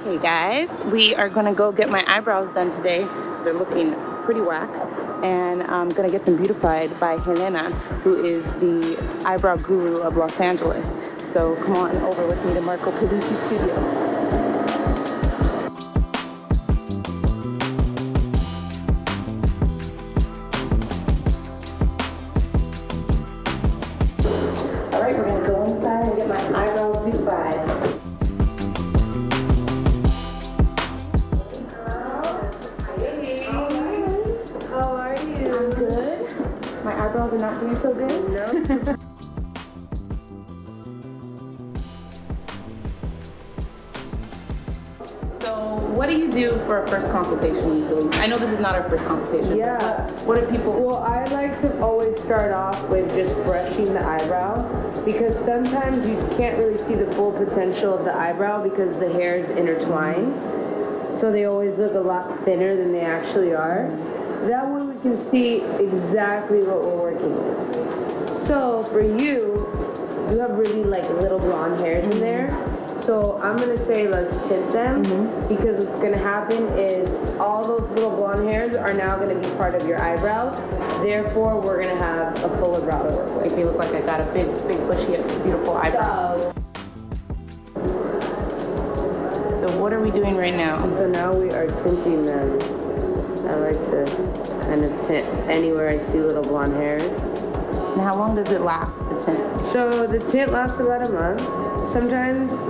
Hey guys, we are gonna go get my eyebrows done today. They're looking pretty whack, and I'm gonna get them beautified by Helena, who is the eyebrow guru of Los Angeles. So come on over with me to Marco Pelusi studio. Alright, we're gonna go inside and get my eyebrows beautified. My eyebrows are not doing so good? No. So, what do you do for a first consultation usually? I know this is not our first consultation. Yeah. What do people... Well, I like to always start off with just brushing the eyebrow, because sometimes you can't really see the full potential of the eyebrow because the hairs intertwine. So they always look a lot thinner than they actually are. That way we can see exactly what we're working with. So for you have really like little blonde hairs in there. So I'm gonna say let's tint them, because what's gonna happen is all those little blonde hairs are now gonna be part of your eyebrow. Therefore, we're gonna have a fuller brow to work with. Make me look like I got a big, bushy, beautiful eyebrow. So what are we doing right now? So now we are tinting them. I like to kind of tint anywhere I see little blonde hairs. And how long does it last, the tint? So the tint lasts about a month. Sometimes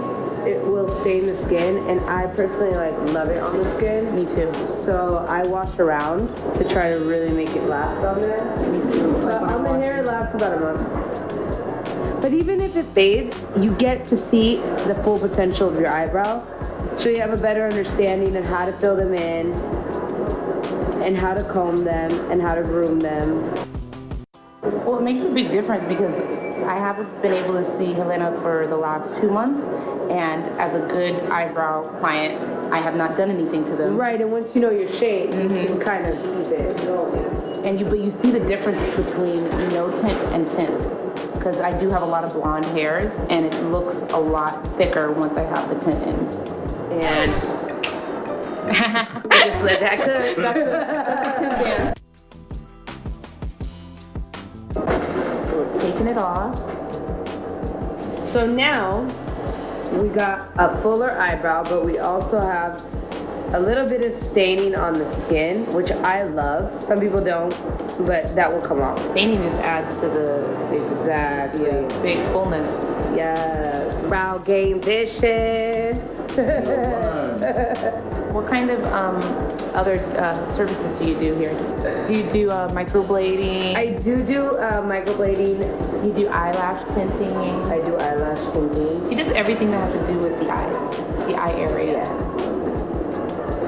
it will stain the skin, and I personally love it on the skin. Me too. So I wash around to try to really make it last on there. Me too. But on the hair, it lasts about a month. But even if it fades, you get to see the full potential of your eyebrow. So you have a better understanding of how to fill them in, and how to comb them, and how to groom them. Well, it makes a big difference because I haven't been able to see Helena for the last 2 months, and as a good eyebrow client, I have not done anything to them. Right, and once you know your shape, you can kind of keep it going. But you see the difference between no tint and tint, because I do have a lot of blonde hairs, and it looks a lot thicker once I have the tint in. And I just let that cook. That's the tint dance. Taking it off. So now we got a fuller eyebrow, but we also have a little bit of staining on the skin, which I love. Some people don't, but that will come off. Staining just adds to the big fullness. Yeah, brow game vicious. What kind of other services do you do here? Do you do microblading? I do microblading. You do eyelash tinting? I do eyelash tinting. He does everything that has to do with the eyes, the eye area. Yes.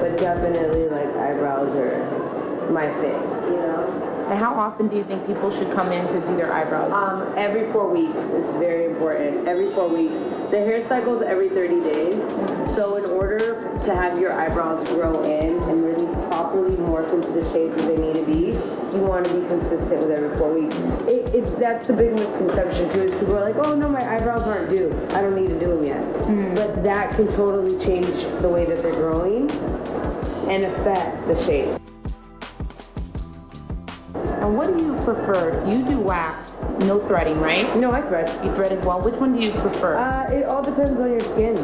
But definitely, eyebrows are my thing, you know? And how often do you think people should come in to do their eyebrows? Every 4 weeks. It's very important. Every 4 weeks. The hair cycle's every 30 days. So in order to have your eyebrows grow in and really properly morph into the shape that they need to be, you want to be consistent with every 4 weeks. That's the big misconception too, is people are like, oh no, my eyebrows aren't due. I don't need to do them yet. But that can totally change the way that they're growing and affect the shape. And what do you prefer? You do wax, no threading, right? No, I thread. You thread as well. Which one do you prefer? It all depends on your skin.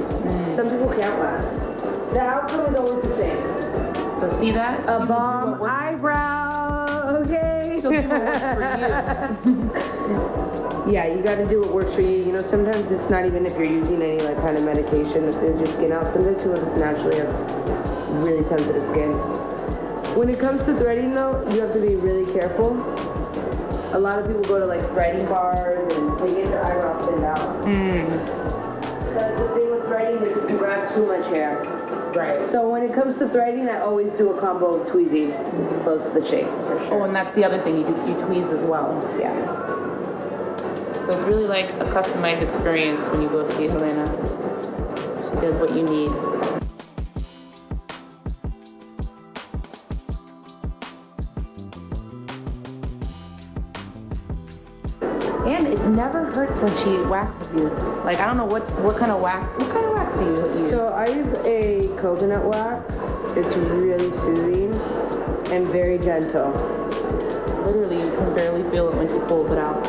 Some people can't wax. The outcome is always the same. So see that? A bomb eyebrow, okay? So do what works for you. Yeah, you gotta do what works for you. You know, sometimes it's not even if you're using any kind of medication that thins your skin out. Sometimes people just naturally have really sensitive skin. When it comes to threading though, you have to be really careful. A lot of people go to threading bars and they get their eyebrows thinned out. Because the thing with threading is you can grab too much hair. Right. So when it comes to threading, I always do a combo of tweezing close to the shape, for sure. Oh, and that's the other thing, you tweeze as well. Yeah. So it's really like a customized experience when you go see Helena. She does what you need. And it never hurts when she waxes you? Like, I don't know what kind of wax. What kind of wax do you use? So I use a coconut wax. It's really soothing and very gentle. Literally, you can barely feel it when she pulls it out.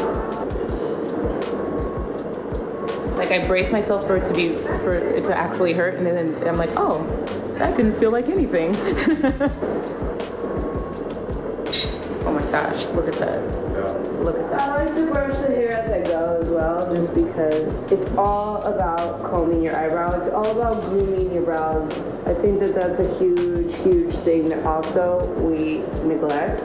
Like, I brace myself for it to actually hurt, and then I'm like, oh, that didn't feel like anything. Oh my gosh, look at that. Look at that. I like to brush the hair as I go as well, just because it's all about combing your eyebrow. It's all about grooming your brows. I think that that's a huge, huge thing that also we neglect.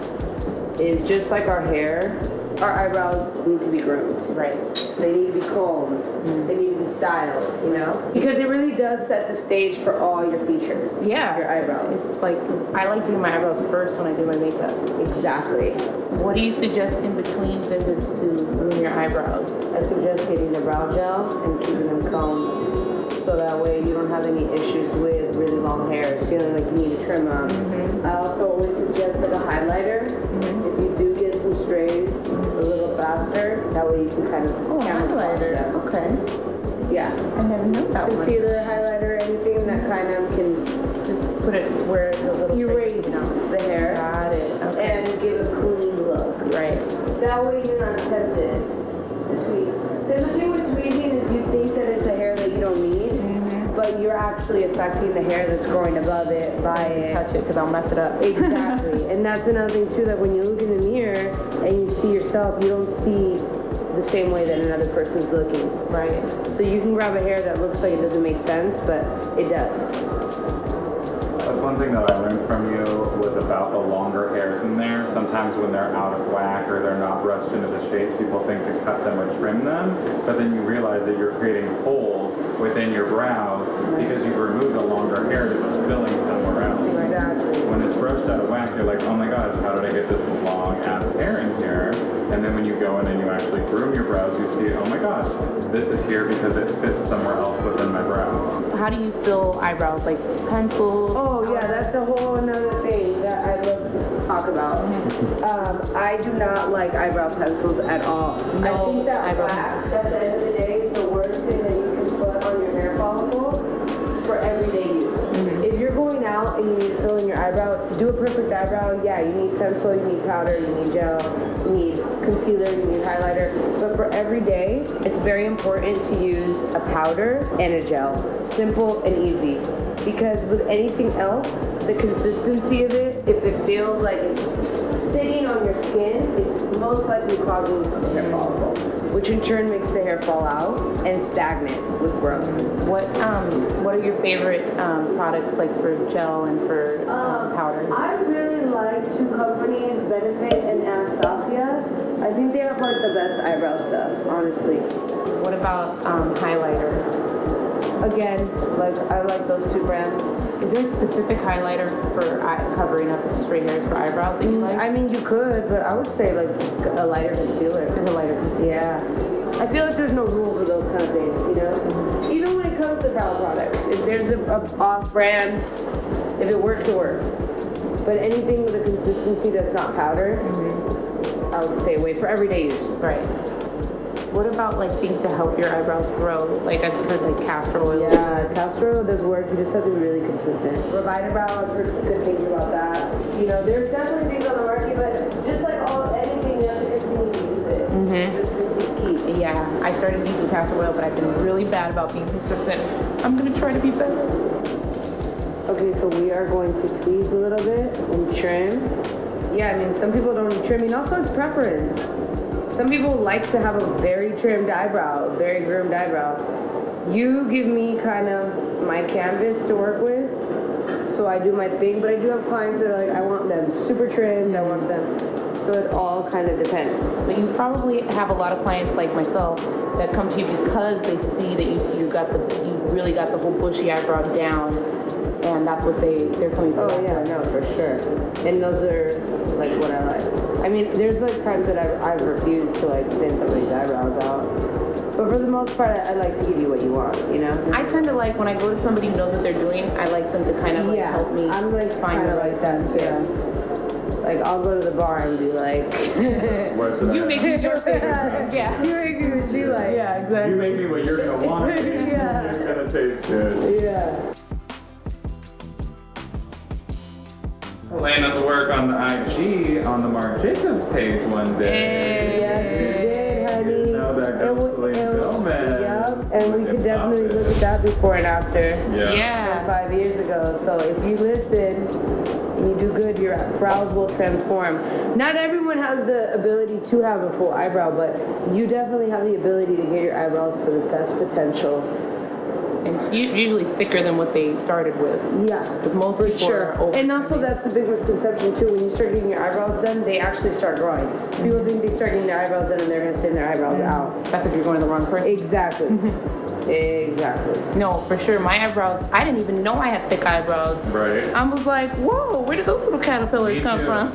Is just like our hair, our eyebrows need to be groomed. Right. They need to be combed. They need to be styled, you know? Because it really does set the stage for all your features. Yeah. Your eyebrows. It's like, I like doing my eyebrows first when I do my makeup. Exactly. What do you suggest in between visits to groom your eyebrows? I suggest getting the brow gel and keeping them combed, so that way you don't have any issues with really long hairs, feeling like you need to trim them. I also always suggest like a highlighter. If you do get some strays, a little faster, that way you can kind of camouflage them. Okay. Yeah. I never knew that one. Concealer, highlighter, anything that kind of can Just put it where the little erase the hair. Got it. Okay. And give a clean look. Right. That way you're not tempted to tweeze. Because the thing with tweezing is you think that it's a hair that you don't need, but you're actually affecting the hair that's growing above it by it. Touch it because I'll mess it up. Exactly. And that's another thing too, that when you look in the mirror and you see yourself, you don't see the same way that another person's looking. Right. So you can grab a hair that looks like it doesn't make sense, but it does. That's one thing that I learned from you was about the longer hairs in there. Sometimes when they're out of whack or they're not brushed into the shape, people think to cut them or trim them, but then you realize that you're creating holes within your brows because you've removed a longer hair that was filling somewhere else. Exactly. When it's brushed out of whack, you're like, oh my gosh, how did I get this long ass hair in here? And then when you go in and you actually groom your brows, you see, oh my gosh, this is here because it fits somewhere else within my brow. How do you fill eyebrows? Like pencil? Oh yeah, that's a whole another thing that I'd love to talk about. I do not like eyebrow pencils at all. I think that eyebrow wax at the end of the day is the worst thing that you can put on your hair follicle for everyday use. If you're going out and you need to fill in your eyebrow, to do a perfect eyebrow, yeah, you need pencil, you need powder, you need gel, you need concealer, you need highlighter. But for every day, it's very important to use a powder and a gel. Simple and easy. Because with anything else, the consistency of it, if it feels like it's sitting on your skin, it's most likely clogging the hair follicle, which in turn makes the hair fall out and stagnant with growth. What are your favorite products, like for gel and for powder? I really like two companies, Benefit and Anastasia. I think they have like the best eyebrow stuff, honestly. What about highlighter? Again, like I like those two brands. Is there a specific highlighter for covering up straight hairs for eyebrows that you like? I mean, you could, but I would say like just a lighter concealer. There's a lighter concealer. Yeah. I feel like there's no rules with those kind of things, you know? Even when it comes to brow products, if there's a off-brand, if it works, it works. But anything with a consistency that's not powder, I would stay away for everyday use. Right. What about like things to help your eyebrows grow? Like I've heard like castor oil. Yeah, castor oil does work. You just have to be really consistent. Revitable, I've heard good things about that. You know, there's definitely things on the market, but just like anything, you have to continue to use it. Consistency is key. Yeah, I started using castor oil, but I've been really bad about being consistent. I'm gonna try to be better. Okay, so we are going to tweeze a little bit and trim. Yeah, I mean, some people don't need trimming. Also, it's preference. Some people like to have a very trimmed eyebrow, very groomed eyebrow. You give me kind of my canvas to work with, so I do my thing, but I do have clients that are like, I want them super trimmed, I want them, so it all kind of depends. So you probably have a lot of clients like myself that come to you because they see that you really got the whole bushy eyebrow down, and that's what they're coming for. Oh yeah, no, for sure. And those are like what I like. I mean, there's like times that I've refused to like thin somebody's eyebrows out. But for the most part, I like to give you what you want, you know? I tend to like, when I go to somebody who knows what they're doing, I like them to kind of like help me I'm like find kind of the like that too. Like, I'll go to the bar and be like, What should You I make me your favorite. Yeah. you make me what you like. Yeah, exactly. You make me what you're gonna want. Yeah. It's gonna taste good. Yeah. Helena's work on the IG on the Marc Jacobs page one day. Yes, we did, honey. You know that goes to Selena Gomez. Yep, and we could definitely look at that before and after. Yeah. 5 years ago. So if you listen and you do good, your brows will transform. Not everyone has the ability to have a full eyebrow, but you definitely have the ability to get your eyebrows to the best potential. And usually thicker than what they started with. Yeah, With most for people sure. are over And also that's the big misconception too. When you start getting your eyebrows done, they actually start growing. People think they start getting their eyebrows done and they're gonna thin their eyebrows out. That's if you're going to the wrong person. Exactly. Exactly. No, for sure. My eyebrows, I didn't even know I had thick eyebrows. Right. I was like, whoa, where did those little caterpillars Me come too. from?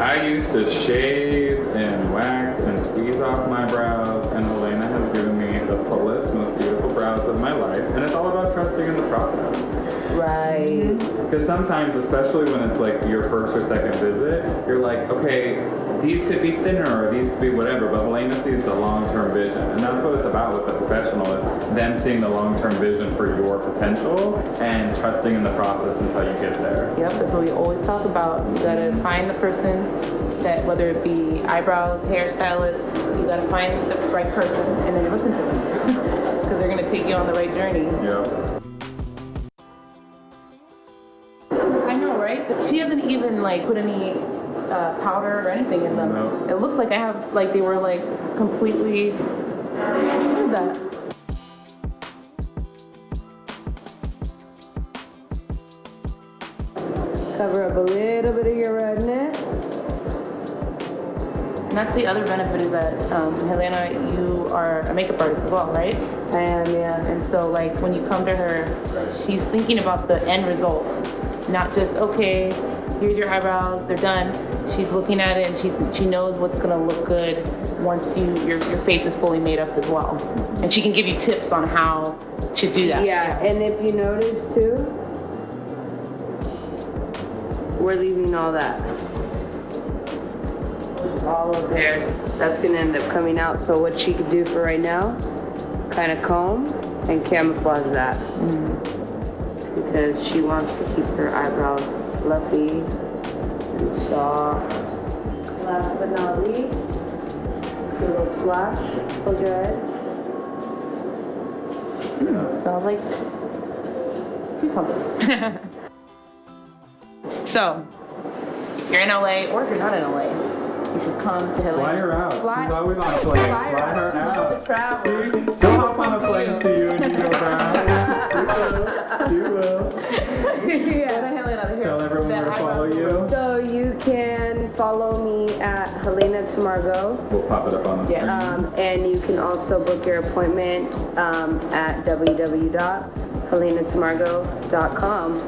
I used to shave and wax and tweeze off my brows, and Helena has given me the fullest, most beautiful brows of my life. And it's all about trusting in the process. Right. Because sometimes, especially when it's like your first or second visit, you're like, okay, these could be thinner or these could be whatever, but Helena sees the long-term vision. And that's what it's about with the professional, is them seeing the long-term vision for your potential and trusting in the process until you get there. Yep, that's what we always talk about. You gotta find the person that, whether it be eyebrows, hairstylist, you gotta find the right person and then listen to them. Because they're gonna take you on the right journey. Yeah. I know, right? She hasn't even like put any powder or anything in them. No. It looks like I have, like they were like completely, look at that. Cover up a little bit of your redness. And that's the other benefit is that, Helena, you are a makeup artist as well, right? I am, yeah. And so like when you come to her, she's thinking about the end result. Not just, okay, here's your eyebrows, they're done. She's looking at it and she knows what's gonna look good once your face is fully made up as well. And she can give you tips on how to do that. Yeah, and if you notice too, we're leaving all that. All those hairs, that's gonna end up coming out. So what she could do for right now, kind of comb and camouflage that. Because she wants to keep her eyebrows fluffy and soft. Last but not least, do a little splash. Close your eyes. Smells like cucumber. So, if you're in LA or if you're not in LA, you should come to Helena. Fly her out. Fly- She's always on a plane. Fly her out. her She loves out. to travel. See? She'll hop on a plane to you and you go down. She will. Tell everyone where to follow you. So you can follow me at Helena Tamargo. We'll pop it up on the screen. And you can also book your appointment at www.helenatamargo.com.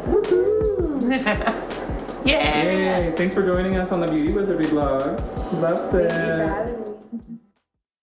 Yeah. Yay! Thanks for joining us on the Beauty Wizardry vlog. That's it. Thank you for having me.